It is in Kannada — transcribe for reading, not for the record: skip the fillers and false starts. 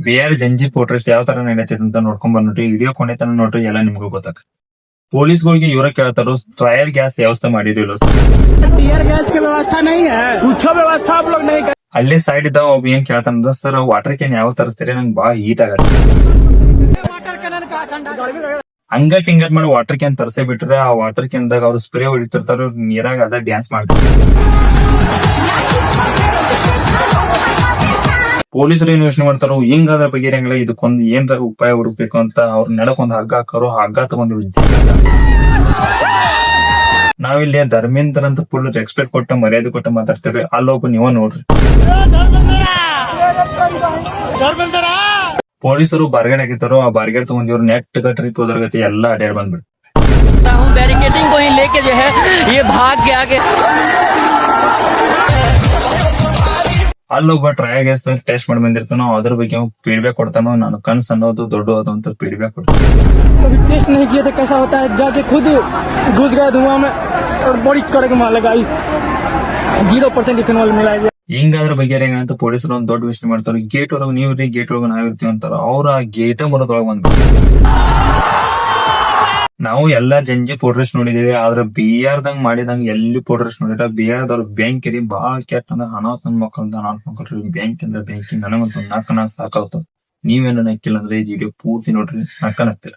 ಬಿಆರ್ ಜಂಜಿ ಪ್ರೊಟೆಸ್ಟ್ ಯಾವ ತರ ನಡೀತೈತೆ ಅಂತ ನೋಡ್ಕೊಂಡ್ ಬಂದ್ಬಿಟ್ಟು ವಿಡಿಯೋ ಕೊನೆ ತನ ನೋಡ್ರಿ ಎಲ್ಲ ನಿಮ್ಗೂ ಗೊತ್ತಾಗ. ಪೊಲೀಸ್ಗಳಿಗೆ ಇವರ ಕೇಳ್ತಾರೋ ಟ್ರಯಲ್ ಗ್ಯಾಸ್ ವ್ಯವಸ್ಥೆ ಮಾಡಿರಿಲ್ಲ टीयर गैस की व्यवस्था नहीं है, कुछ व्यवस्था आप लोग नहीं कर। ಅಲ್ಲೇ ಸೈಡ್ ಇದ್ದ ಒಬ್ಬ ಏನ್ ಕೇಳ್ತಾನ, ಸರ್ ವಾಟರ್ ಕ್ಯಾನ್ ಯಾವ ತರಿಸ್ತೀರಿ, ನಂಗೆ ಬಾಳ ಹೀಟ್ ಆಗತ್ತೆ. ಹಂಗಟ್ ಹಿಂಗಟ್ ಮಾಡಿ ವಾಟರ್ ಕ್ಯಾನ್ ತರ್ಸೇ ಬಿಟ್ರೆ ಆ ವಾಟರ್ ಕ್ಯಾನ್ ದಾಗ ಅವ್ರು ಸ್ಪ್ರೇ ಹೊಡಿತಿರ್ತಾರ, ನೀರಾಗ ಅದ ಡ್ಯಾನ್ಸ್ ಮಾಡ್ತಾರೆ. ಪೊಲೀಸರು ಏನ್ ಯೋಚನೆ ಮಾಡ್ತಾರೋ ಹಿಂಗಾದ್ರ ಬಗೆರಂಗಿಲ್ಲ, ಇದಕ್ಕೊಂದು ಏನ್ರ ಉಪಾಯ ಹುಡುಕ್ಬೇಕು ಅಂತ ಅವ್ರ ನಡಕ್ ಒಂದ್ ಹಗ್ಗ ಹಾಕಾರೋ, ಹಗ್ಗ ತಗೊಂಡು ನಾವಿಲ್ಲಿ ಧರ್ಮೇಂದ್ರ ಅಂತ ಫುಲ್ ರೆಸ್ಪೆಕ್ಟ್ ಕೊಟ್ಟ ಮರ್ಯಾದೆ ಕೊಟ್ಟ ಮಾತಾಡ್ತೇವೆ. ಅಲ್ಲೊಬ್ಬ ನೀವ ನೋಡ್ರಿ, ಪೊಲೀಸರು ಬಾರ್ಗೇಡ್ ಆಗಿರ್ತಾರೋ, ಆ ಬಾರ್ಗೇಡ್ ತಗೊಂಡ್ ಇವ್ರು ನೆಟ್ ಟ್ರಿಪ್ ಹೋದ್ರಗತಿ ಎಲ್ಲಾ ಅಡ್ಯಾಡ್ ಬಂದ್ಬಿಡ್ರಿ. बैरिकेडिंग को ही लेके जो है ये भाग के आगे. ಅಲ್ಲೊಬ್ಬ ಟ್ರಯಲ್ ಗ್ಯಾಸ್ ಟೆಸ್ಟ್ ಮಾಡಿ ಬಂದಿರ್ತಾನೋ, ಅದ್ರ ಬಗ್ಗೆ ಫೀಡ್ಬ್ಯಾಕ್ ಕೊಡ್ತಾನೋ, ನಾನು ಕನ್ಸ್ ಅನ್ನೋದು ದೊಡ್ಡ ಅಂತ ಫೀಡ್ಬ್ಯಾಕ್ ಕೊಡ್ತಾನೆ. कभी टेस्ट नहीं किया तो कैसा होता है, जाके खुद घुस गया धुआं में और बड़ी कड़क मार लगा, 0% इथेनॉल मिला है. ಹಿಂಗಾದ್ರ ಬಗ್ಗೆ ಏನಂತ ಪೊಲೀಸರು ಒಂದ್ ದೊಡ್ಡ ವಿಷಯ ಮಾಡ್ತಾರೆ. ಗೇಟ್ ಒಳಗ ನೀವ್ರಿ, ಗೇಟ್ ಒಳಗ ನಾವಿರ್ತೀವಿ ಅಂತಾರ. ಅವ್ರ ಆ ಗೇಟ ಬರೋದೊಳಗ ಬಂದ್ ನಾವು ಎಲ್ಲಾ ಜಂಜಿ ಪೊಟ್ರೆಸ್ಟ್ ನೋಡಿದೀವಿ, ಆದ್ರ ಬಿಆರ್ ದಂಗ್ ಮಾಡಿದಂಗ ಎಲ್ಲಿ ಪೊಟ್ರೆಸ್ಟ್ ನೋಡಿರ. ಬಿಆರ್ ದವ್ರ ಬ್ಯಾಂಕ್ ಇರಿ ಬಾಳ ಕೆಟ್ಟ ಅಂದ್ರ ಹಣ ತನ್ ಮಕ್ಕಳಂತ ಮಕ್ಕಳ್ರಿ. ಬ್ಯಾಂಕ್ ಅಂದ್ರೆ ಬ್ಯಾಂಕಿ ನನಗಂತೂ ನಾಕ್ ಸಾಕಾಗ್ತದ. ನೀವೇನು ನಕ್ಕಿಲ್ಲ ಅಂದ್ರೆ ಈ ವಿಡಿಯೋ ಪೂರ್ತಿ ನೋಡ್ರಿ, ನಕ್ಕನಕ್ತೀರ.